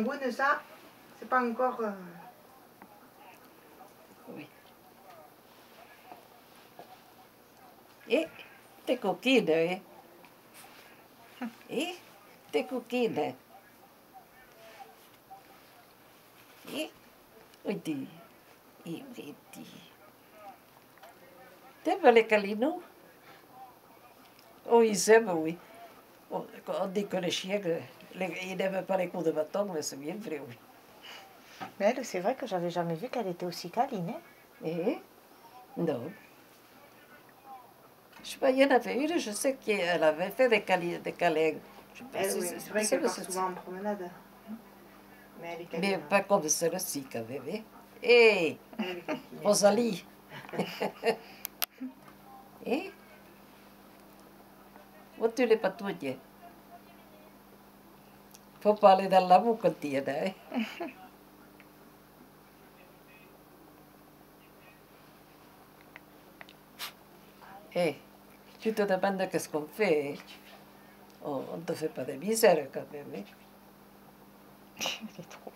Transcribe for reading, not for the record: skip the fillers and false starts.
langoune, ça, c'est pas encore... Oui. Et t'es coquine, hein? Et t'es coquine. Et vedi, e vedi. Te vale calino? Oh, insieme, oui. On dit que les chiens, ils n'aiment pas les coups de bâton, mais c'est bien vrai, oui. Mais elle, c'est vrai que j'avais jamais vu qu'elle était aussi câline, hein? Eh? Non. Je sais pas, il y en avait une, je sais qu'elle avait fait des câlins. Elle, oui, c'est vrai qu'elle part souvent en promenade. Mais elle est câline. Mais pas comme celle-ci, quand même. Hein? Hé, Rosalie. Eh? Où tu les patouilles? Faut parler dans la boucle, hein? Eh, tu te demandes qu'est-ce qu'on fait. On ne te fait pas de misère, quand même. Hein? C'est trop.